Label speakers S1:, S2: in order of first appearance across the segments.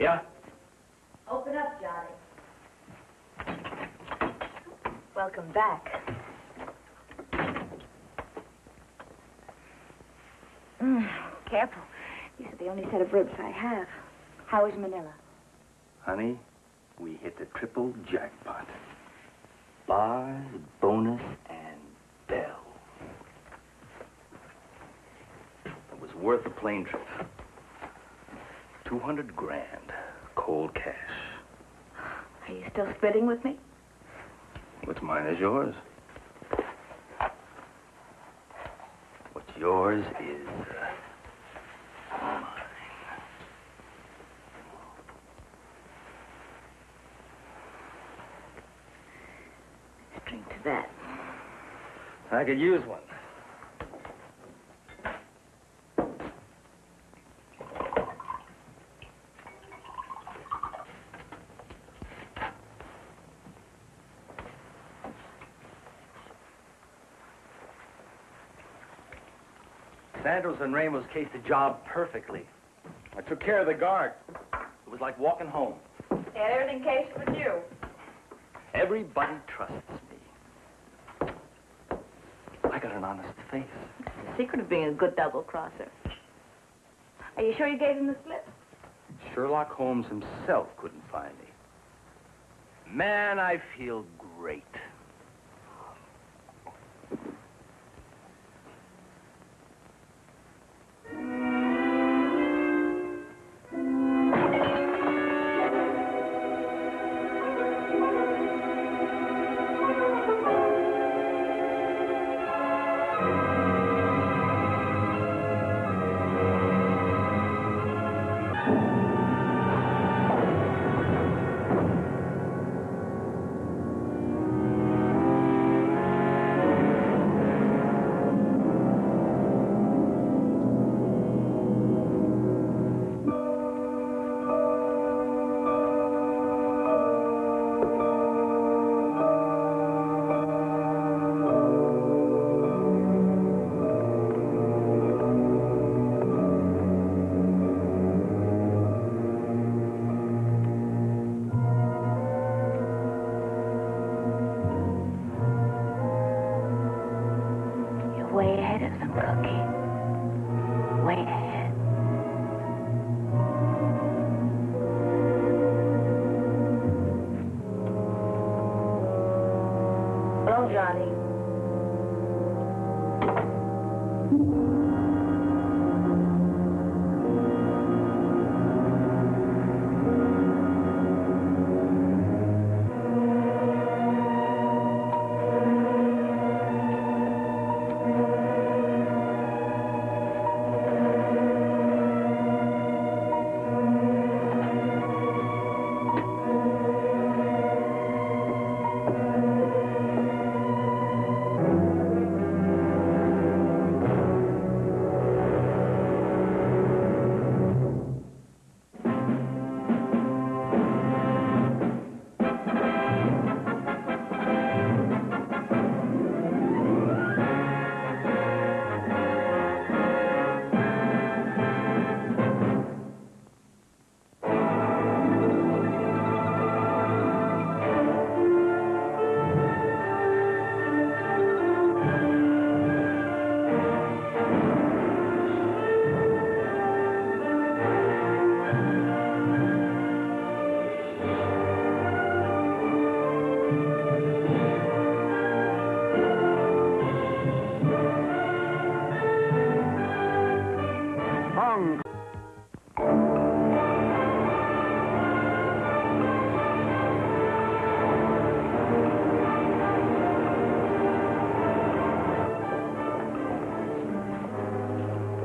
S1: Yeah?
S2: Open up, Johnny. Welcome back. Careful. These are the only set of ribs I have. How is Manila?
S1: Honey, we hit the triple jackpot. Bars, bonus, and bell. It was worth the plane trip. 200 grand, cold cash.
S2: Are you still splitting with me?
S1: What's mine is yours. What's yours is mine.
S2: Let's drink to that.
S1: I could use one. Santos and Ramos cased the job perfectly. I took care of the guard. It was like walking home.
S2: They had everything cased but you.
S1: Everybody trusts me. I got an honest face.
S2: It's the secret of being a good double-crosser. Are you sure you gave him the slip?
S1: Sherlock Holmes himself couldn't find me. Man, I feel great.
S2: Way ahead of them, Cookie. Way ahead. Hello, Johnny.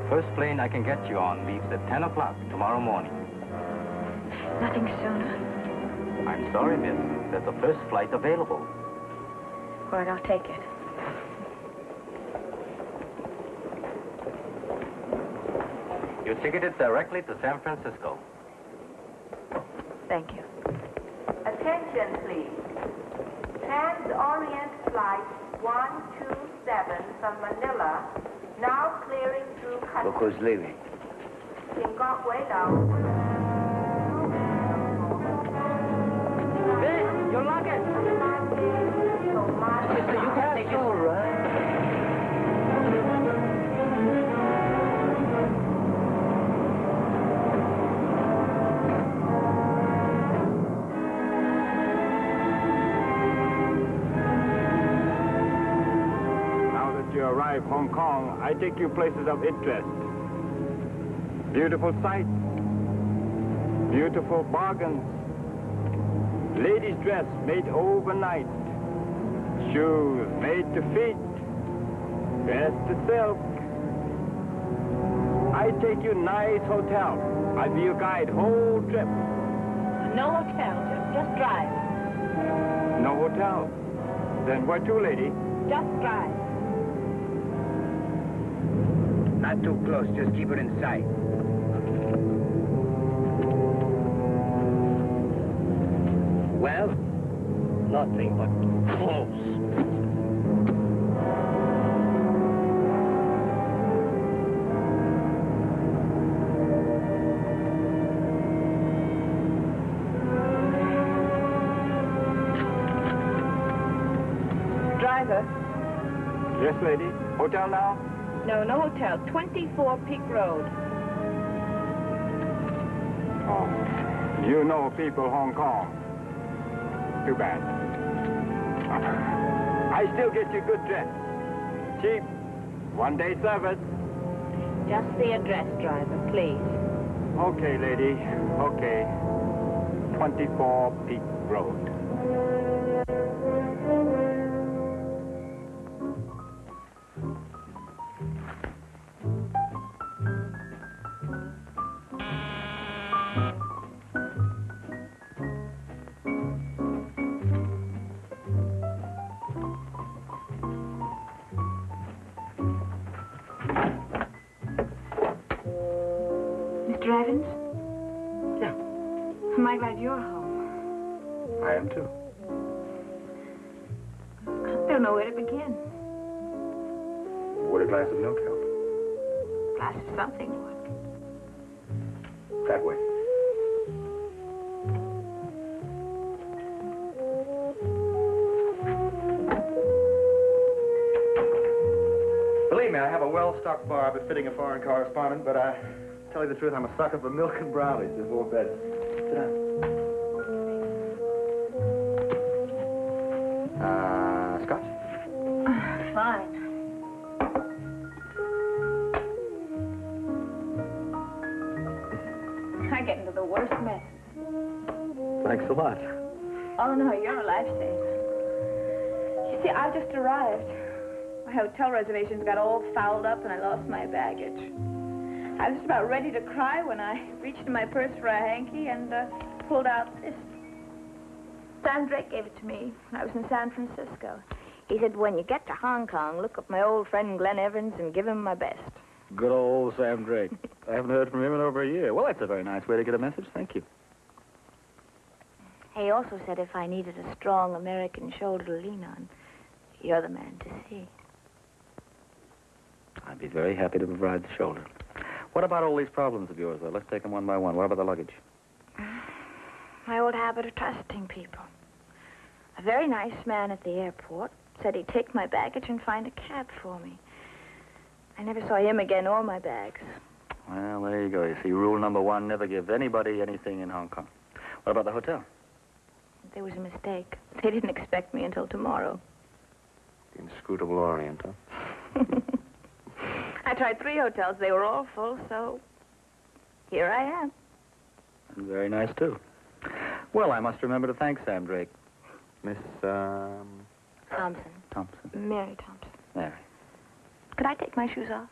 S1: First plane I can get you on leaves at 10 o'clock tomorrow morning.
S2: Nothing sooner.
S1: I'm sorry, miss. There's a first flight available.
S2: All right, I'll take it.
S1: You're ticketed directly to San Francisco.
S2: Thank you.
S3: Attention, please. Trans-Orient Flight 127 from Manila, now clearing through customs.
S1: Look who's leaving.
S3: Zimbabwe down.
S4: Hong Kong, I take you places of interest. Beautiful sights, beautiful bargains, ladies' dress made overnight, shoes made to fit, dress to silk. I take you nice hotel. I be your guide whole trip.
S2: No hotel, just drive.
S4: No hotel. Then where to, lady?
S2: Just drive.
S1: Not too close, just keep it in sight. Well, nothing but close.
S2: Driver.
S4: Yes, lady. Hotel now?
S2: No hotel. 24 Peak Road.
S4: Oh, you know people Hong Kong. Too bad. I still get you good dress. Cheap. One-day service.
S2: Just the address, driver, please.
S4: Okay, lady. Okay. 24 Peak Road.
S2: Mr. Evans? Yeah. Am I glad you're home?
S1: I am too.
S2: I don't know where to begin.
S1: Would a glass of milk help?
S2: Glass of something would.
S1: That way. Believe me, I have a well-stocked bar befitting a foreign correspondent, but tell you the truth, I'm a sucker for milk and brownies before bed. Sit down. Scotch?
S2: Fine. I get into the worst mess.
S1: Thanks a lot.
S2: Oh, no, you're a lifesaver. You see, I just arrived. My hotel reservations got all fouled up and I lost my baggage. I was just about ready to cry when I reached in my purse for a hanky and pulled out this. Sam Drake gave it to me when I was in San Francisco. He said, when you get to Hong Kong, look up my old friend Glenn Evans and give him my best.
S1: Good old Sam Drake. I haven't heard from him in over a year. Well, that's a very nice way to get a message. Thank you.
S2: He also said if I needed a strong American shoulder to lean on, you're the man to see.
S1: I'd be very happy to provide the shoulder. What about all these problems of yours, though? Let's take them one by one. What about the luggage?
S2: My old habit of trusting people. A very nice man at the airport said he'd take my baggage and find a cab for me. I never saw him again or my bags.
S1: Well, there you go. You see, rule number one, never give anybody anything in Hong Kong. What about the hotel?
S2: There was a mistake. They didn't expect me until tomorrow.
S1: The inscrutable Orient, huh?
S2: I tried 3 hotels. They were all full, so here I am.
S1: And very nice, too. Well, I must remember to thank Sam Drake. Miss,
S2: Thompson.
S1: Thompson.
S2: Mary Thompson.
S1: Mary.
S2: Could I take my shoes off?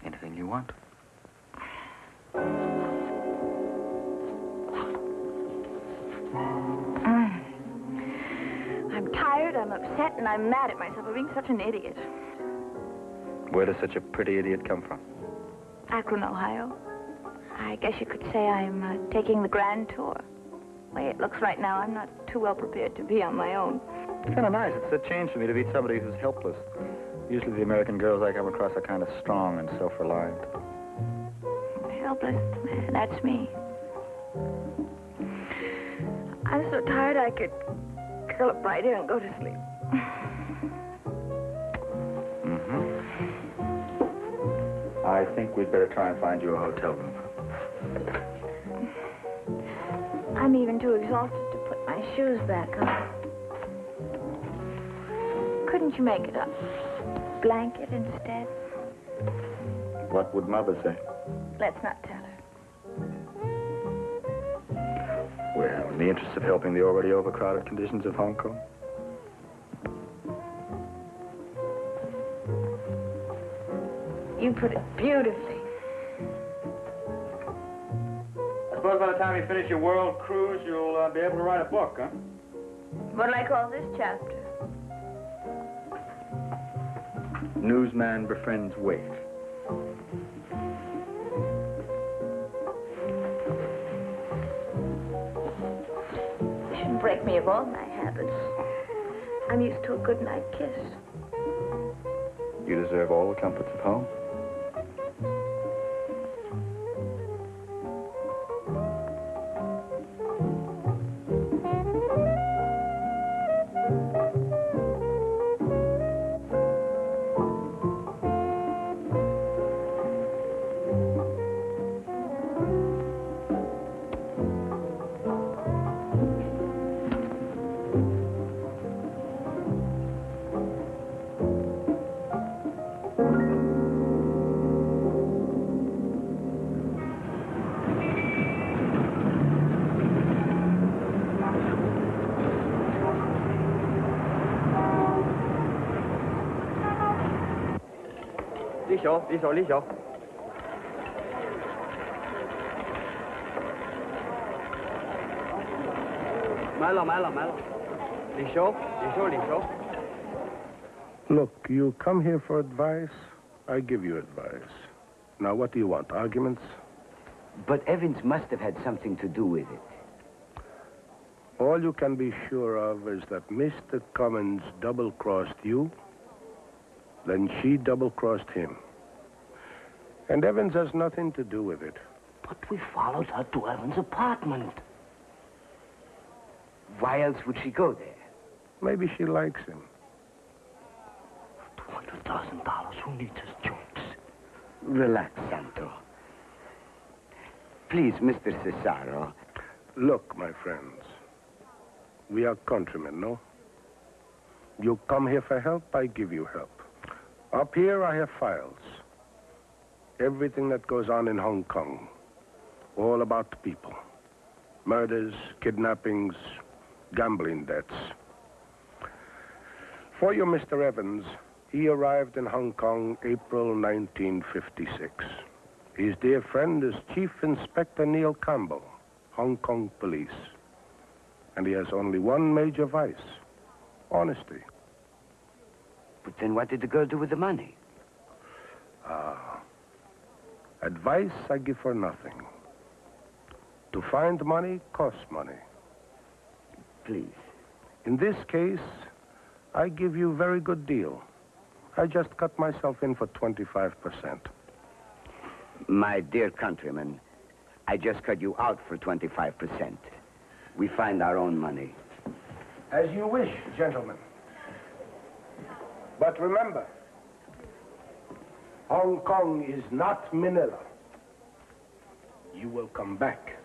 S1: Anything you want.
S2: I'm tired, I'm upset, and I'm mad at myself for being such an idiot.
S1: Where does such a pretty idiot come from?
S2: Akron, Ohio. I guess you could say I'm taking the grand tour. The way it looks right now, I'm not too well prepared to be on my own.
S1: It's kind of nice. It's a change for me to meet somebody who's helpless. Usually the American girls I come across are kind of strong and self-reliant.
S2: Helpless? That's me. I'm so tired I could curl up right here and go to sleep.
S1: I think we'd better try and find you a hotel room.
S2: I'm even too exhausted to put my shoes back on. Couldn't you make it up? blanket instead.
S1: What would Mother say?
S2: Let's not tell her.
S1: Well, in the interest of helping the already overcrowded conditions of Hong Kong.
S2: You put it beautifully.
S1: I suppose by the time you finish your world cruise, you'll be able to write a book, huh?
S2: What'll I call this chapter?
S1: Newsman befriends waif.
S2: You shouldn't break me of all my habits. I'm used to a good night kiss.
S1: You deserve all the comforts of home. Lý Sổ.买了。李修。
S5: Look, you come here for advice, I give you advice. Now, what do you want, arguments?
S6: But Evans must have had something to do with it.
S5: All you can be sure of is that Mr. Cummins double-crossed you, then she double-crossed him. And Evans has nothing to do with it.
S6: But we followed her to Evans' apartment. Why else would she go there?
S5: Maybe she likes him.
S6: $200,000. Who needs his jokes? Relax, Santo. Please, Mr. Cesaro.
S5: Look, my friends, we are countrymen, no? You come here for help, I give you help. Up here, I have files. Everything that goes on in Hong Kong. All about the people. Murders, kidnappings, gambling debts. For you, Mr. Evans, he arrived in Hong Kong April 1956. His dear friend is Chief Inspector Neil Campbell, Hong Kong Police. And he has only one major vice, honesty.
S6: But then what did the girl do with the money?
S5: Advice I give for nothing. To find money costs money.
S6: Please.
S5: In this case, I give you a very good deal. I just cut myself in for 25%.
S6: My dear countryman, I just cut you out for 25%. We find our own money.
S5: As you wish, gentlemen. But remember, Hong Kong is not Manila. You will come back.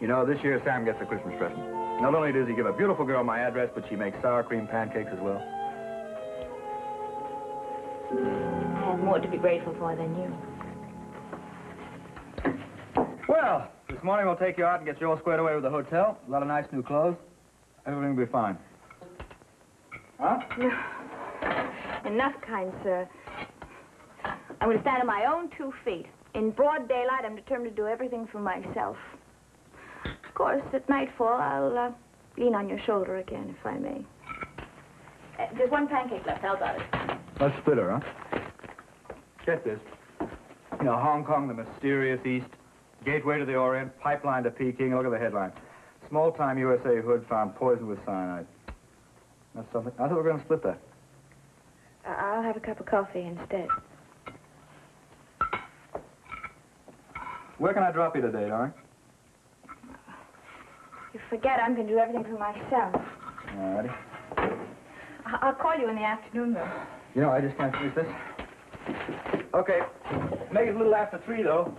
S1: You know, this year Sam gets a Christmas present. Not only does he give a beautiful girl my address, but she makes sour cream pancakes as well.
S2: I have more to be grateful for than you.
S1: Well, this morning we'll take you out and get you all squared away with the hotel. A lot of nice new clothes. Everything will be fine. Huh?
S2: No. Enough, kind sir. I'm going to stand on my own 2 feet. In broad daylight, I'm determined to do everything for myself. Of course, at nightfall, I'll lean on your shoulder again, if I may. There's one pancake left. How about it?
S1: Let's split her, huh? Get this. You know, Hong Kong, the mysterious East, gateway to the Orient, pipeline to Peking. Look at the headline. Small-time USA hood found poisoned with cyanide. That's something. I thought we were going to split that.
S2: I'll have a cup of coffee instead.
S1: Where can I drop you today, darling?
S2: You forget I'm going to do everything for myself.
S1: All righty.
S2: I'll call you in the afternoon, though.
S1: You know, I just can't finish this. Okay. Make it a little after 3, though.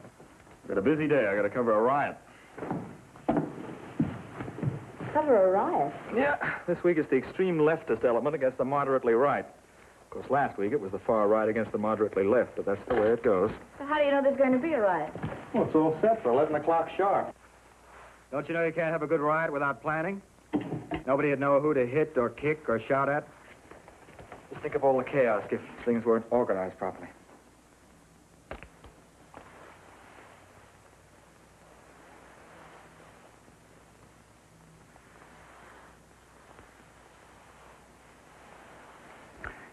S1: Got a busy day. I got to cover a riot.
S2: Cover a riot?
S1: Yeah. This week it's the extreme leftist element against the moderately right. Of course, last week it was the far right against the moderately left, but that's the way it goes.
S2: So how do you know there's going to be a riot?
S1: Well, it's all set for 11 o'clock sharp. Don't you know you can't have a good riot without planning? Nobody would know who to hit or kick or shout at. Just think of all the chaos if things weren't organized properly.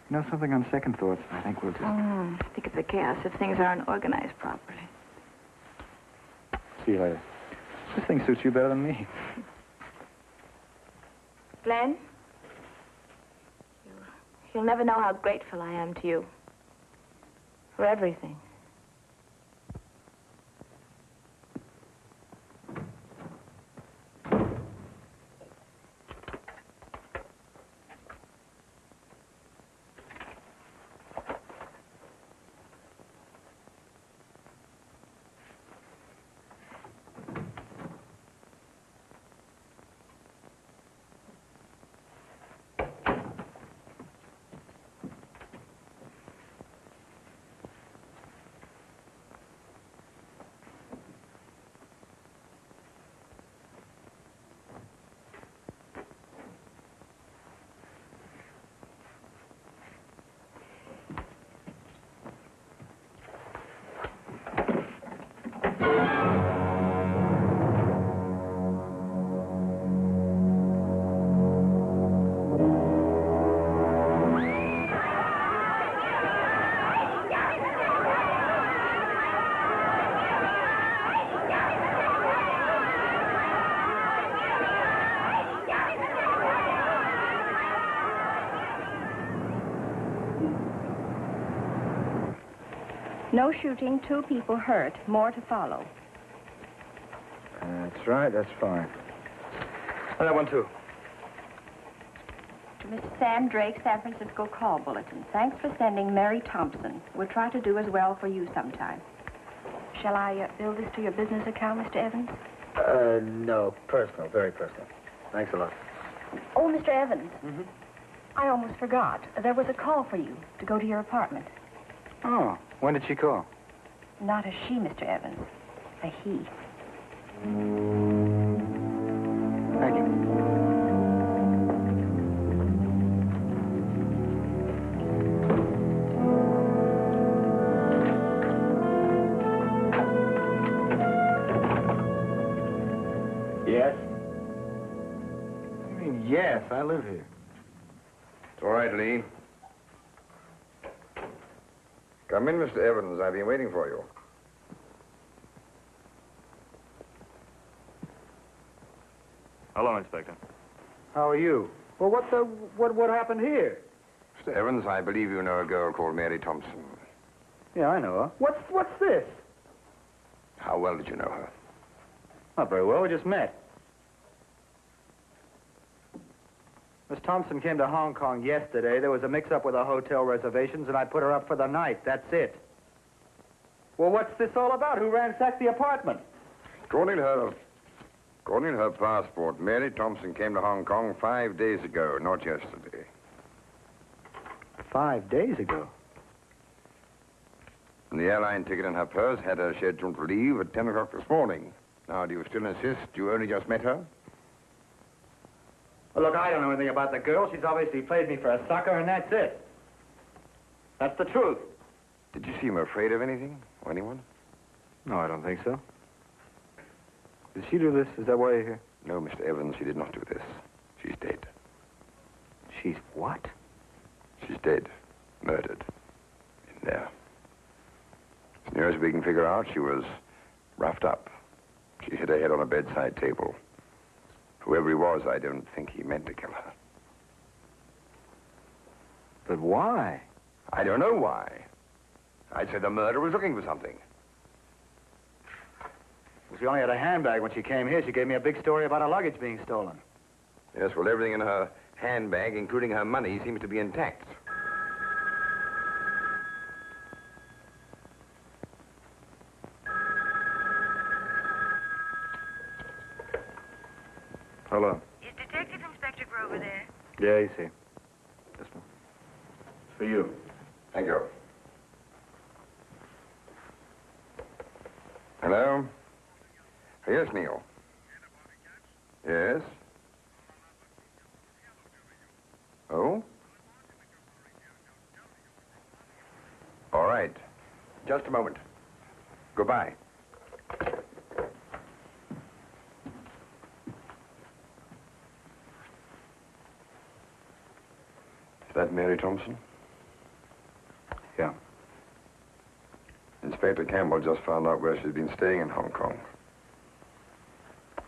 S1: You know something, on second thoughts, I think we'll just...
S2: Think of the chaos if things aren't organized properly.
S1: See you later. This thing suits you better than me.
S2: Glenn? You'll never know how grateful I am to you. For everything.
S7: No shooting, 2 people hurt, more to follow.
S1: That's right, that's fine. And that one, too.
S7: To Mr. Sam Drake, San Francisco Call Bulletin. Thanks for sending Mary Thompson. We'll try to do as well for you sometime. Shall I bill this to your business account, Mr. Evans?
S1: No, personal, very personal. Thanks a lot.
S7: Oh, Mr. Evans.
S1: Mm-hmm.
S7: I almost forgot. There was a call for you to go to your apartment.
S1: Oh, when did she call?
S7: Not a she, Mr. Evans. A he.
S1: Thank you. Yes? What do you mean, yes? I live here.
S8: It's all right, Lee. Come in, Mr. Evans. I've been waiting for you.
S1: Hello, Inspector. How are you? Well, what happened here?
S8: Mr. Evans, I believe you know a girl called Mary Thompson.
S1: Yeah, I know her. What's this?
S8: How well did you know her?
S1: Not very well. We just met. Miss Thompson came to Hong Kong yesterday. There was a mix-up with our hotel reservations, and I put her up for the night. That's it. Well, what's this all about? Who ransacked the apartment?
S8: According to her passport, Mary Thompson came to Hong Kong 5 days ago, not yesterday.
S1: 5 days ago?
S8: And the airline ticket in her purse had her scheduled to leave at 10 o'clock this morning. Now, do you still insist you only just met her?
S1: Well, look, I don't know anything about the girl. She's obviously played me for a sucker, and that's it. That's the truth.
S8: Did you seem afraid of anything or anyone?
S1: No, I don't think so. Did she do this? Is that why you're here?
S8: No, Mr. Evans, she did not do this. She's dead.
S1: She's what?
S8: She's dead. Murdered. In there. As near as we can figure out, she was roughed up. She hit her head on a bedside table. Whoever he was, I don't think he meant to kill her.
S1: But why?
S8: I don't know why. I'd say the murderer was looking for something.
S1: She only had a handbag when she came here. She gave me a big story about her luggage being stolen.
S8: Yes, well, everything in her handbag, including her money, seems to be intact.
S1: Hello.
S9: Is Detective Inspector Grover there?
S1: Yeah, you see. This one. For you.
S8: Thank you. Hello? Yes, Neil. Yes? Oh? All right. Just a moment. Goodbye. Is that Mary Thompson?
S1: Yeah.
S8: Inspector Campbell just found out where she's been staying in Hong Kong.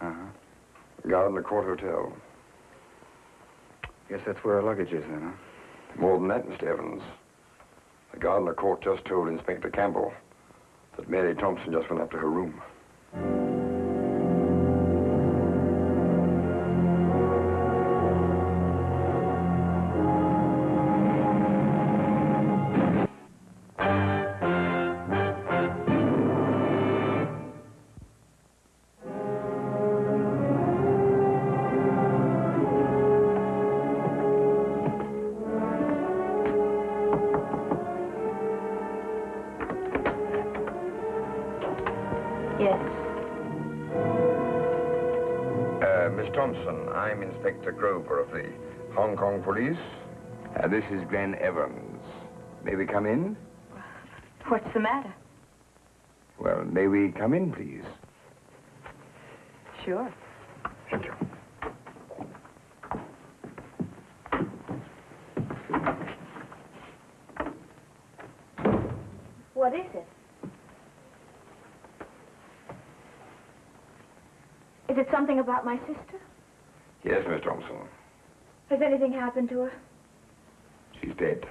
S1: Uh-huh.
S8: Gardner Court Hotel.
S1: Guess that's where her luggage is, then, huh?
S8: More than that, Mr. Evans. The Gardner Court just told Inspector Campbell that Mary Thompson just went up to her room.
S2: Yes.
S8: Miss Thompson, I'm Inspector Grover of the Hong Kong Police. This is Glenn Evans. May we come in?
S2: What's the matter?
S8: Well, may we come in, please?
S2: Sure.
S8: Thank you.
S2: What is it? Is it something about my sister?
S8: Yes, Miss Thompson.
S2: Has anything happened to her?
S8: She's dead.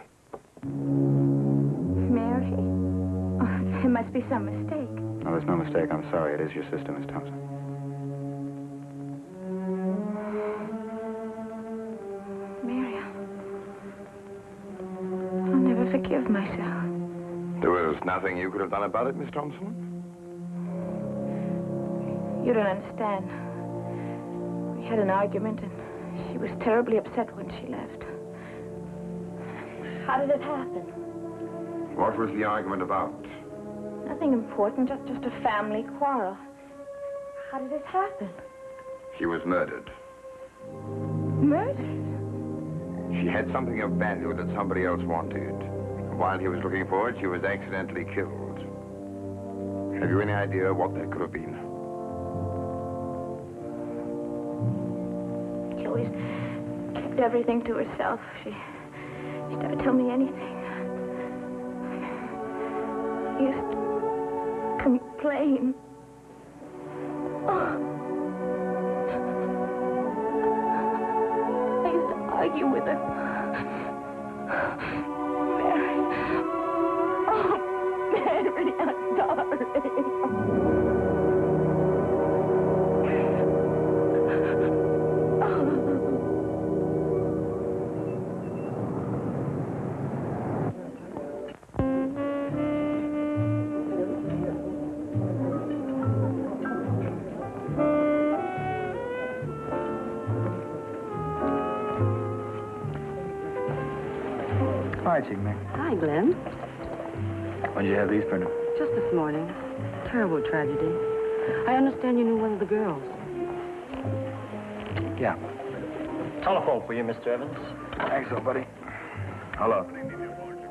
S2: Mary? Oh, there must be some mistake.
S1: No, there's no mistake. I'm sorry. It is your sister, Miss Thompson.
S2: Mary, I'll never forgive myself.
S8: There was nothing you could have done about it, Miss Thompson?
S2: You don't understand. We had an argument, and she was terribly upset when she left. How did it happen?
S8: What was the argument about?
S2: Nothing important, just a family quarrel. How did it happen?
S8: She was murdered.
S2: Murdered?
S8: She had something of value that somebody else wanted. While he was looking for it, she was accidentally killed. Have you any idea what that could have been?
S2: She always kept everything to herself. She never told me anything. She used to complain. Oh. I used to argue with her. Mary. Oh, Mary, I'm sorry.
S1: Hi, Chick Mick.
S10: Hi, Glenn.
S1: When did you have these printed?
S10: Just this morning. Terrible tragedy. I understand you knew one of the girls.
S1: Yeah.
S11: Telephone for you, Mr. Evans.
S1: Thanks, old buddy. Hello.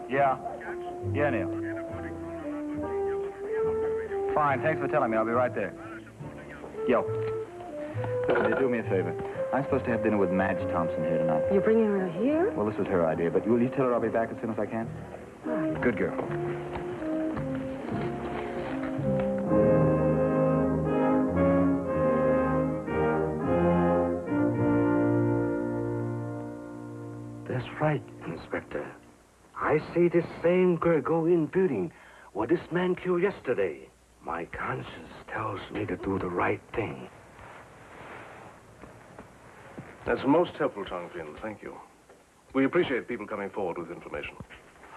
S1: Yeah. Yeah, Neil. Fine, thanks for telling me. I'll be right there. Yo. Listen, you do me a favor. I'm supposed to have dinner with Madge Thompson here tonight.
S10: You're bringing her here?
S1: Well, this was her idea, but will you tell her I'll be back as soon as I can?
S10: Right.
S1: Good girl.
S12: That's right, Inspector. I see this same girl go in building where this man killed yesterday. My conscience tells me to do the right thing.
S5: That's most helpful, Chongqing. Thank you. We appreciate people coming forward with information.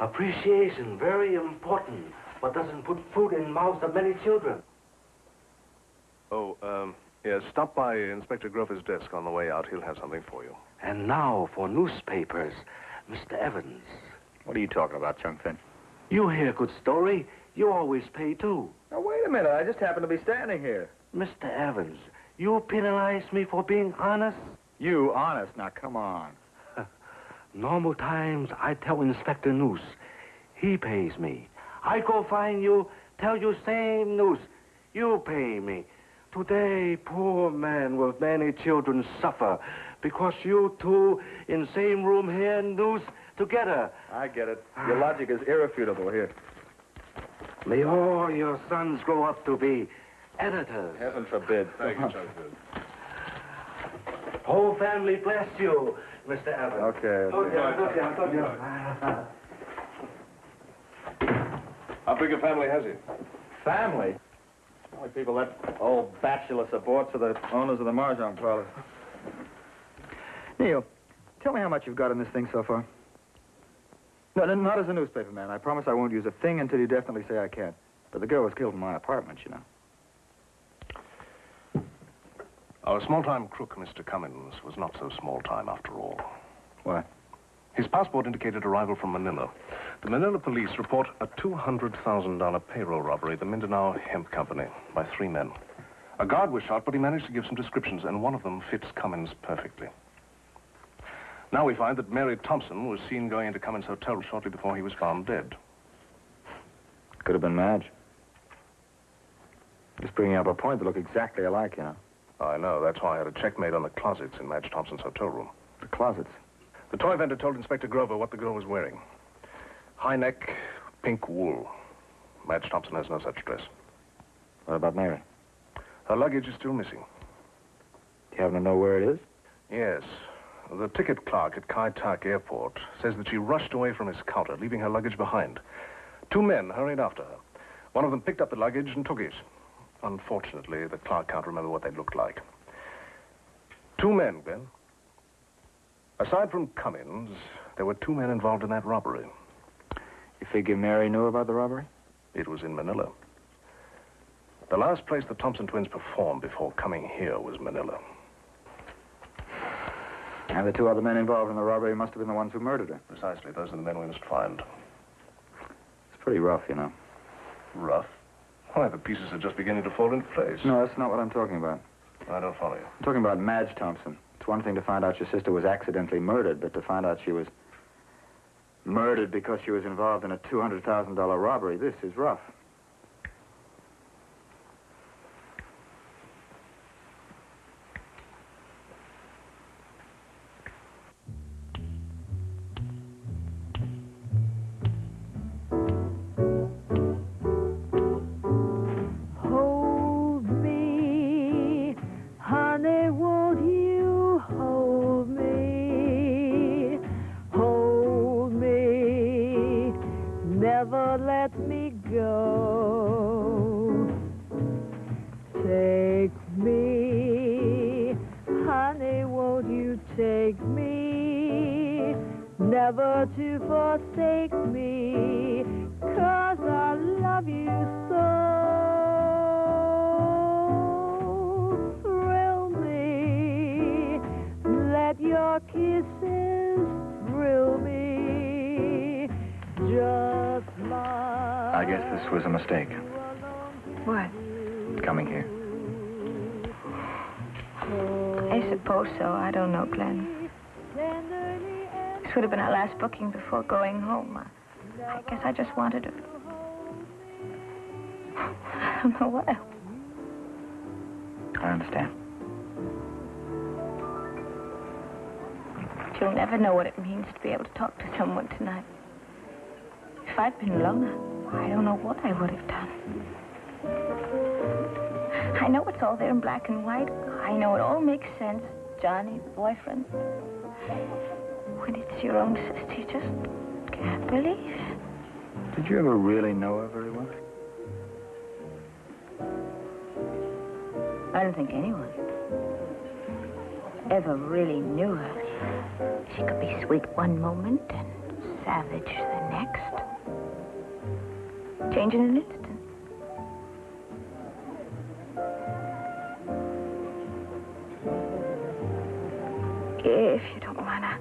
S12: Appreciation, very important, but doesn't put food in mouths of many children.
S5: Oh, yes, stop by Inspector Grover's desk on the way out. He'll have something for you.
S12: And now for newspapers, Mr. Evans.
S1: What are you talking about, Chongqing?
S12: You hear a good story, you always pay too.
S1: Now, wait a minute. I just happen to be standing here.
S12: Mr. Evans, you penalize me for being honest?
S1: You honest? Now, come on.
S12: Normal times, I tell Inspector Noose. He pays me. I go find you, tell you same news. You pay me. Today, poor man with many children suffer because you two in same room here news together.
S1: I get it. Your logic is irrefutable here.
S12: May all your sons grow up to be editors.
S1: Heaven forbid.
S5: Thank you, Chongqing.
S12: Whole family bless you, Mr. Evans.
S1: Okay.
S12: I told you.
S5: How big a family has he?
S1: Family? The only people that old bachelor supports are the owners of the Mahjong parlors. Neil, tell me how much you've got in this thing so far. No, not as a newspaper man. I promise I won't use a thing until you definitely say I can. But the girl was killed in my apartment, you know.
S5: Our small-time crook, Mr. Cummins, was not so small-time after all.
S1: Why?
S5: His passport indicated arrival from Manila. The Manila police report a $200,000 payroll robbery at the Mindanao Hemp Company by 3 men. A guard was shot, but he managed to give some descriptions, and one of them fits Cummins perfectly. Now we find that Mary Thompson was seen going into Cummins' hotel shortly before he was found dead.
S1: Could have been Madge. Just bringing up a point that look exactly alike, you know.
S5: I know. That's why I had a checkmate on the closets in Madge Thompson's hotel room.
S1: The closets?
S5: The toy vendor told Inspector Grover what the girl was wearing. High neck, pink wool. Madge Thompson has no such dress.
S1: What about Mary?
S5: Her luggage is still missing.
S1: Do you happen to know where it is?
S5: Yes. The ticket clerk at Kai Tak Airport says that she rushed away from his counter, leaving her luggage behind. 2 men hurried after her. One of them picked up the luggage and took it. Unfortunately, the clerk can't remember what they looked like. 2 men, Glenn. Aside from Cummins, there were 2 men involved in that robbery.
S1: You figure Mary knew about the robbery?
S5: It was in Manila. The last place the Thompson twins performed before coming here was Manila.
S1: And the 2 other men involved in the robbery must have been the ones who murdered her.
S5: Precisely. Those are the men we must find.
S1: It's pretty rough, you know.
S5: Rough? Why, the pieces are just beginning to fall into place.
S1: No, that's not what I'm talking about.
S5: I don't follow you.
S1: I'm talking about Madge Thompson. It's one thing to find out your sister was accidentally murdered, but to find out she was murdered because she was involved in a $200,000 robbery, this is rough.
S13: Never let me go. Take me, honey, won't you take me? Never to forsake me, 'cause I love you so. Thrill me, let your kisses thrill me. Just
S1: I guess this was a mistake,
S7: What?
S1: coming here.
S7: I suppose so. I don't know, Glenn. This would have been our last booking before going home. I guess I just wanted to... I don't know what else.
S1: I understand.
S7: You'll never know what it means to be able to talk to someone tonight. If I'd been alone, I don't know what I would have done. I know it's all there in black and white. I know it all makes sense. Johnny, boyfriend. When it's your own sister, you just can't believe.
S1: Did you ever really know her very well?
S2: I don't think anyone ever really knew her. She could be sweet one moment and savage the next. Change in an instant. If you don't mind, I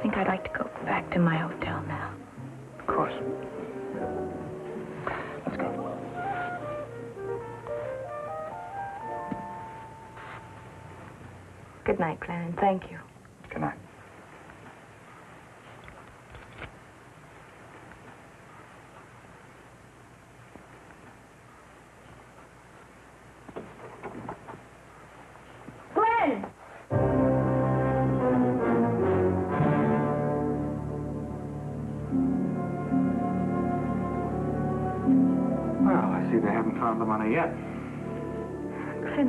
S2: think I'd like to go back to my hotel now.
S1: Of course. Let's go.
S2: Good night, Glenn, and thank you.
S1: Good night.
S2: Glenn!
S1: Well, I see they haven't found the money yet.
S2: Glenn,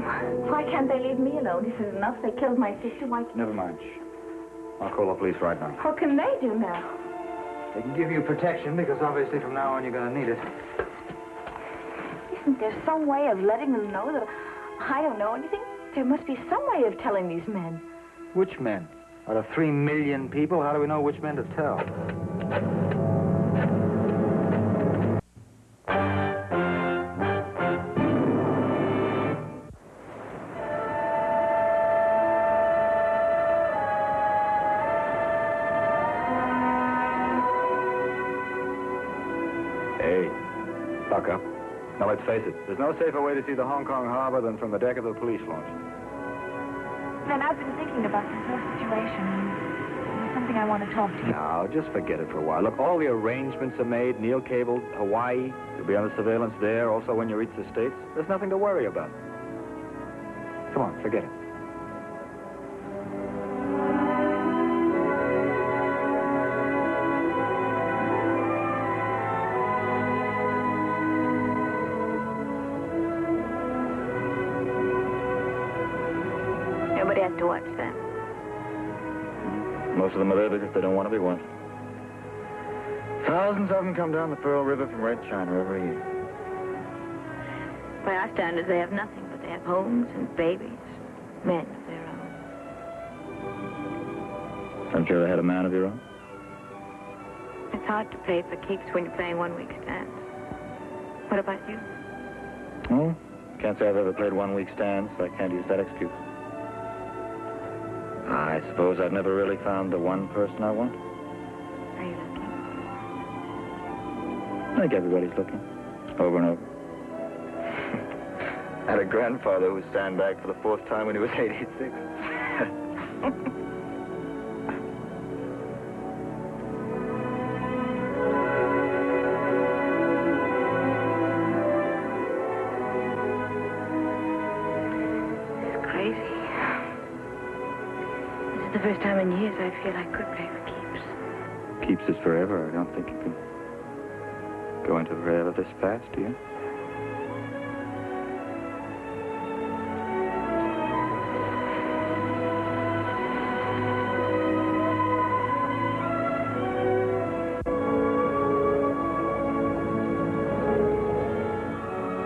S2: why can't they leave me alone? This is enough. They killed my sister. Why can't...
S1: Never mind. I'll call the police right now.
S2: What can they do now?
S1: They can give you protection because obviously from now on you're going to need it.
S2: Isn't there some way of letting them know that I don't know anything? There must be some way of telling these men.
S1: Which men? Out of 3 million people, how do we know which men to tell? Hey, buck up. Now, let's face it, there's no safer way to see the Hong Kong harbor than from the deck of the police launch.
S2: Then I've been thinking about this whole situation. There's something I want to talk to you.
S1: Now, just forget it for a while. Look, all the arrangements are made. Neil cabled Hawaii. You'll be under surveillance there. Also, when you reach the States, there's nothing to worry about. Come on, forget it.
S2: Nobody has to watch them.
S1: Most of them are there because they don't want to be one. Thousands of them come down the Pearl River from Red China every year.
S2: By our standards, they have nothing, but they have homes and babies, men of their own.
S1: Haven't you ever had a man of your own?
S2: It's hard to play for keeps when you're playing one-week stands. What about you?
S1: Oh, can't say I've ever played one-week stands, so I can't use that excuse. I suppose I've never really found the one person I want.
S2: Are you looking?
S1: I think everybody's looking. Over and over. I had a grandfather who sandbagged for the 4th time when he was 86.
S2: It's crazy. This is the first time in years I feel I could play for keeps.
S1: Keeps is forever. I don't think you can go into forever this fast, do you?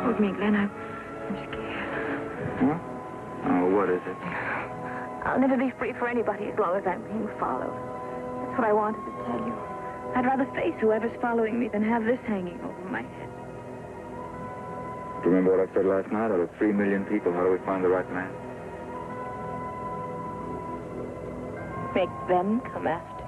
S2: Hold me, Glenn. I'm scared.
S1: What? Oh, what is it?
S2: I'll never be free for anybody as long as I'm being followed. That's what I wanted to tell you. I'd rather face whoever's following me than have this hanging over my head.
S1: Remember what I said last night? Out of 3 million people, how do we find the right man?
S2: Make them come after me.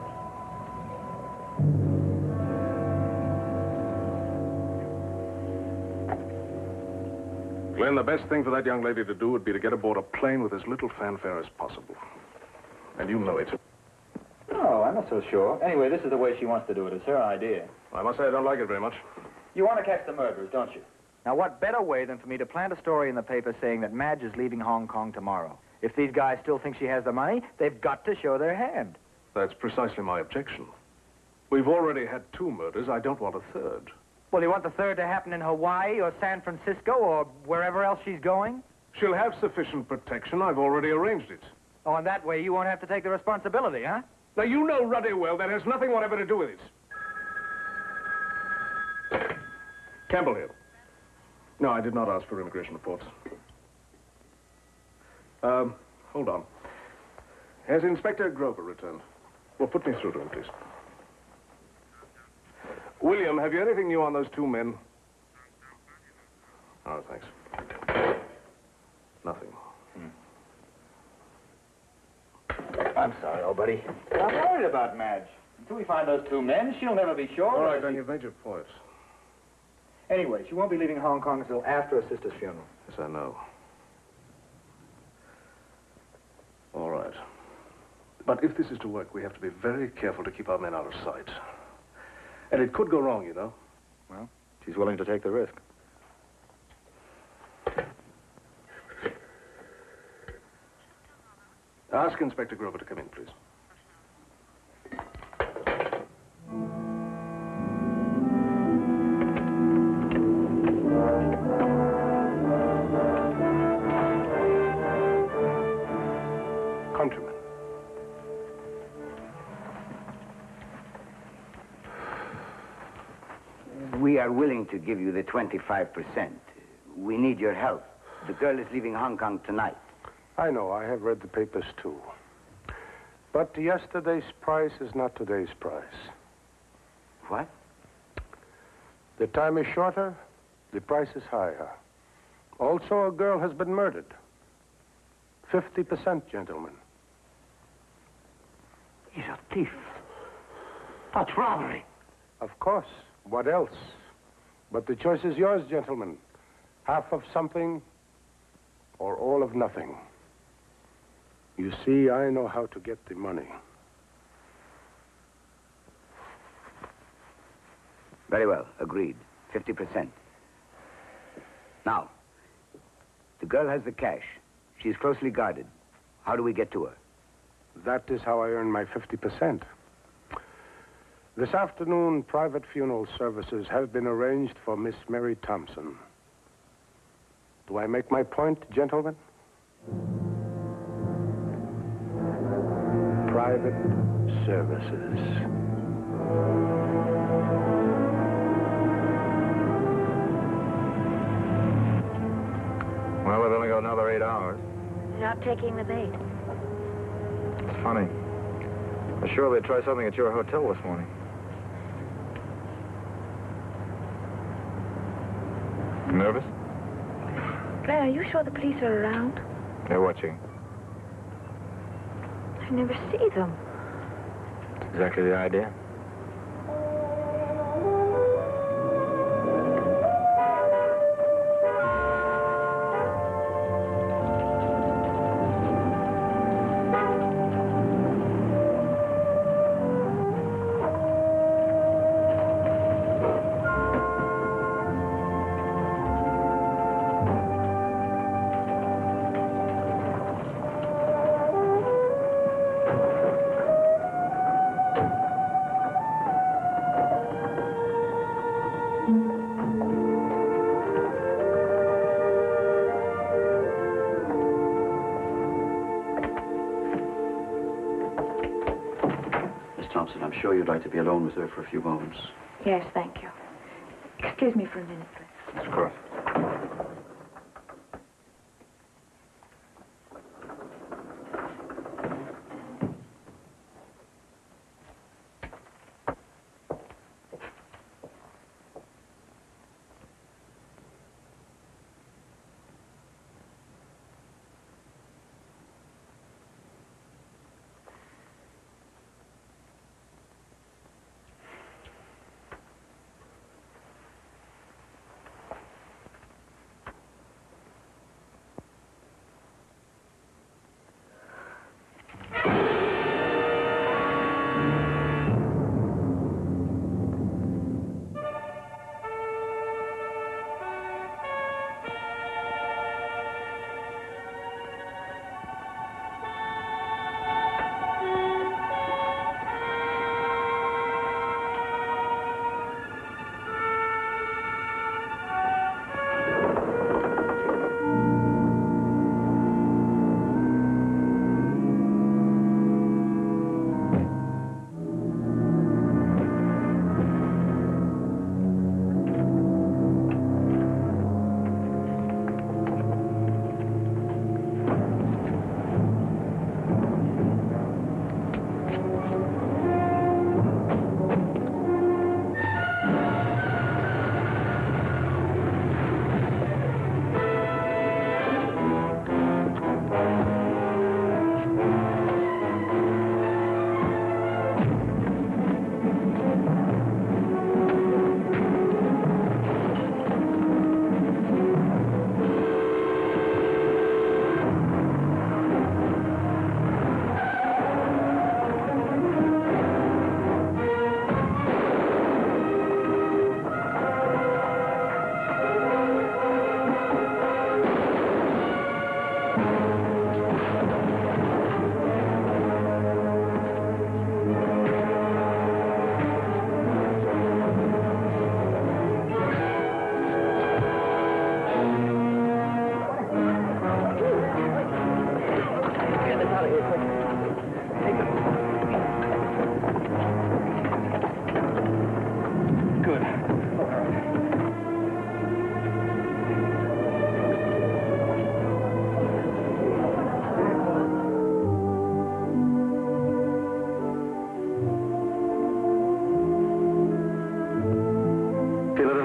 S5: Glenn, the best thing for that young lady to do would be to get aboard a plane with as little fanfare as possible. And you know it.
S1: Oh, I'm not so sure. Anyway, this is the way she wants to do it. It's her idea.
S5: I must say I don't like it very much.
S1: You want to catch the murderers, don't you? Now, what better way than for me to plant a story in the paper saying that Madge is leaving Hong Kong tomorrow? If these guys still think she has the money, they've got to show their hand.
S5: That's precisely my objection. We've already had 2 murders. I don't want a third.
S1: Well, you want the third to happen in Hawaii or San Francisco or wherever else she's going?
S5: She'll have sufficient protection. I've already arranged it.
S1: Oh, and that way you won't have to take the responsibility, huh?
S5: Now, you know ruddy well that has nothing whatever to do with it. Campbell here. No, I did not ask for immigration reports. Hold on. Has Inspector Grover returned? Well, put me through to him, please. William, have you anything new on those two men? Oh, thanks. Nothing.
S1: I'm sorry, old buddy. I'm worried about Madge. Until we find those two men, she'll never be sure.
S5: All right, then, you've made your point.
S1: Anyway, she won't be leaving Hong Kong until after her sister's funeral.
S5: Yes, I know. All right. But if this is to work, we have to be very careful to keep our men out of sight. And it could go wrong, you know.
S1: Well, she's willing to take the risk.
S5: Ask Inspector Grover to come in, please. Countryman.
S6: We are willing to give you the 25%. We need your help. The girl is leaving Hong Kong tonight.
S5: I know. I have read the papers, too. But yesterday's price is not today's price.
S6: What?
S5: The time is shorter, the price is higher. Also, a girl has been murdered. 50%, gentlemen.
S12: He's a thief. That's robbery.
S5: Of course. What else? But the choice is yours, gentlemen. Half of something or all of nothing. You see, I know how to get the money.
S6: Very well. Agreed. 50%. Now, the girl has the cash. She's closely guarded. How do we get to her?
S5: That is how I earn my 50%. This afternoon, private funeral services have been arranged for Miss Mary Thompson. Do I make my point, gentlemen? Private services.
S1: Well, we've only got another 8 hours.
S7: Not taking the bait.
S1: It's funny. I'm sure they tried something at your hotel this morning. Nervous?
S2: Glenn, are you sure the police are around?
S1: They're watching.
S2: I never see them.
S1: That's exactly the idea.
S14: Thompson, I'm sure you'd like to be alone with her for a few moments.
S2: Yes, thank you. Excuse me for a minute, please.
S1: Of course.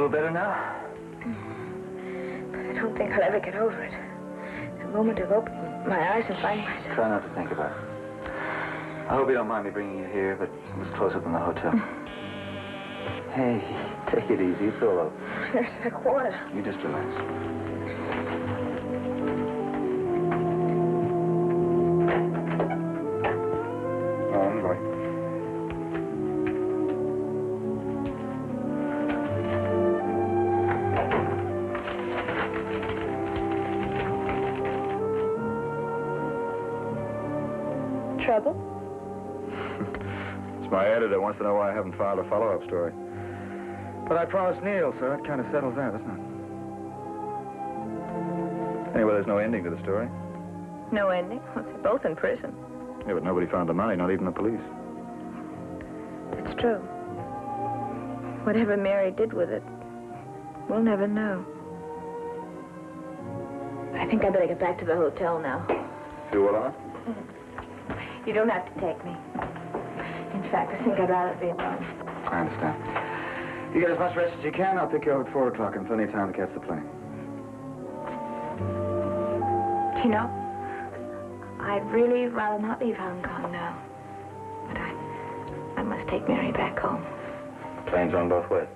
S1: little better now?
S2: But I don't think I'll ever get over it. The moment of opening my eyes and finding myself...
S1: Try not to think about it. I hope you don't mind me bringing you here, but it was closer than the hotel. Hey, take it easy. It's all over.
S2: There's like water.
S1: You just relax. I'm going.
S2: Trouble?
S1: It's my editor wants to know why I haven't filed a follow-up story. But I promised Neil, so that kind of settles that, doesn't it? Anyway, there's no ending to the story.
S2: No ending? Well, they're both in prison.
S1: Yeah, but nobody found the money, not even the police.
S2: That's true. Whatever Mary did with it, we'll never know. I think I better get back to the hotel now.
S1: Do what on?
S2: You don't have to take me. In fact, I think I'd rather be alone.
S1: I understand. You get as much rest as you can. I'll pick you up at 4 o'clock and plenty of time to catch the plane.
S2: You know, I'd really rather not leave Hong Kong now. But I must take Mary back home.
S1: Planes run both ways.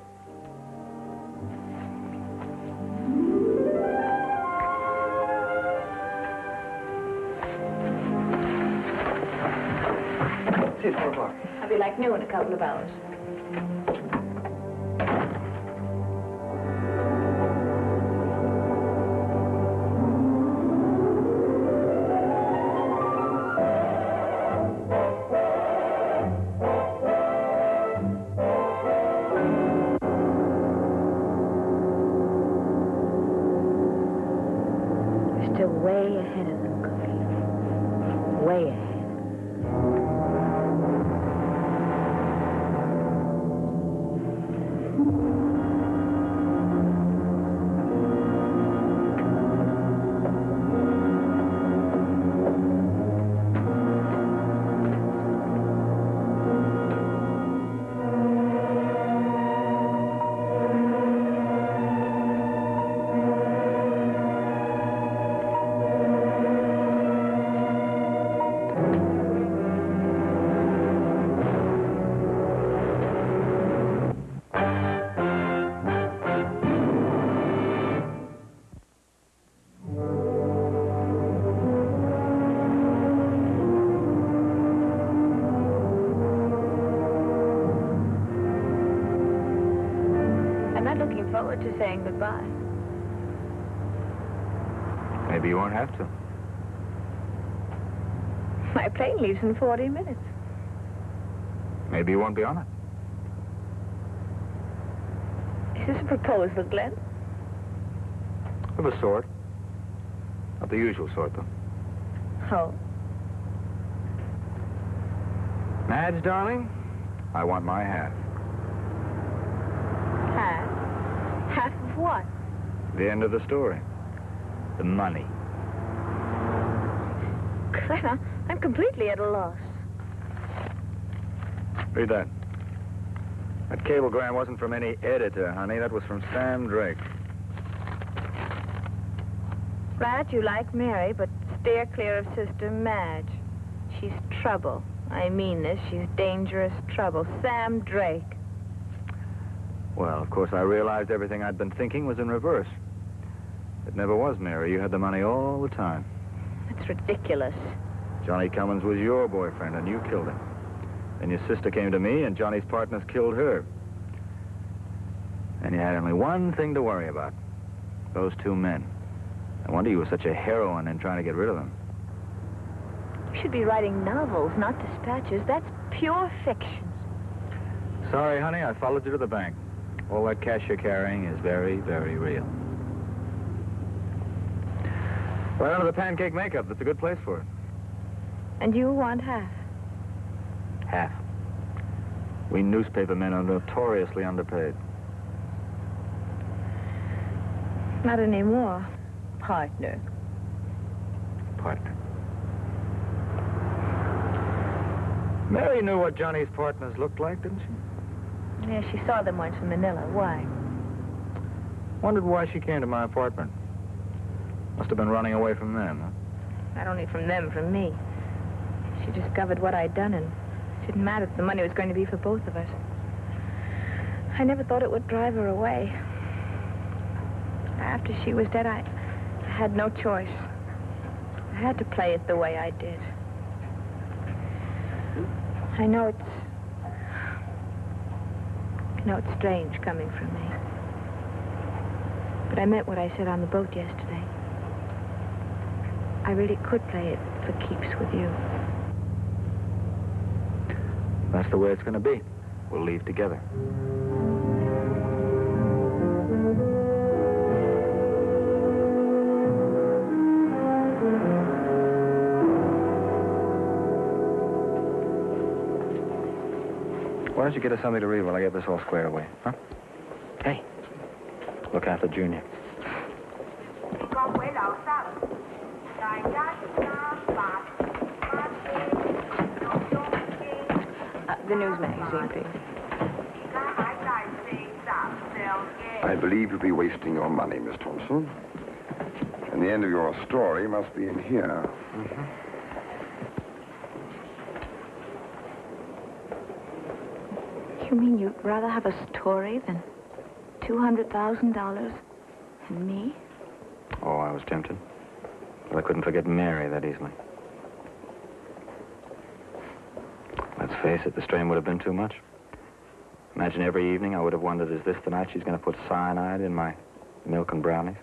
S1: See you at 4 o'clock.
S2: I'll be like new in a couple of hours. We're still way ahead of them, Cookie. Way ahead. Forward to saying goodbye.
S1: Maybe you won't have to.
S2: My plane leaves in 40 minutes.
S1: Maybe you won't be on it.
S2: Is this a proposal, Glenn?
S1: Of a sort. Not the usual sort, though.
S2: Oh.
S1: Madge, darling, I want my half.
S2: Half? Half of what?
S1: The end of the story. The money.
S2: Glenn, I'm completely at a loss.
S1: Read that. That cablegram wasn't from any editor, honey. That was from Sam Drake.
S2: Rat, you like Mary, but steer clear of Sister Madge. She's trouble. I mean this. She's dangerous trouble. Sam Drake.
S1: Well, of course, I realized everything I'd been thinking was in reverse. It never was Mary. You had the money all the time.
S2: That's ridiculous.
S1: Johnny Cummins was your boyfriend, and you killed him. Then your sister came to me, and Johnny's partners killed her. And you had only one thing to worry about. Those two men. No wonder you were such a heroine in trying to get rid of them.
S2: You should be writing novels, not dispatches. That's pure fiction.
S1: Sorry, honey, I followed you to the bank. All that cash you're carrying is very, very real. Right under the pancake makeup. That's a good place for it.
S2: And you want half?
S1: Half. We newspaper men are notoriously underpaid.
S2: Not anymore, partner.
S1: Partner. Mary knew what Johnny's partners looked like, didn't she?
S2: Yeah, she saw them once in Manila. Why?
S1: Wondered why she came to my apartment. Must have been running away from them, huh?
S2: Not only from them, from me. She discovered what I'd done, and it didn't matter that the money was going to be for both of us. I never thought it would drive her away. After she was dead, I had no choice. I had to play it the way I did. I know it's strange coming from me. But I meant what I said on the boat yesterday. I really could play it for keeps with you.
S1: That's the way it's going to be. We'll leave together. Why don't you get us something to read while I get this all squared away, huh? Hey, look after Junior.
S2: The news magazine, please.
S8: I believe you'll be wasting your money, Miss Thompson. And the end of your story must be in here.
S2: Mm-hmm. You mean you'd rather have a story than $200,000 and me?
S1: Oh, I was tempted. But I couldn't forget Mary that easily. Let's face it, the strain would have been too much. Imagine every evening I would have wondered, is this the night she's going to put cyanide in my milk and brownies?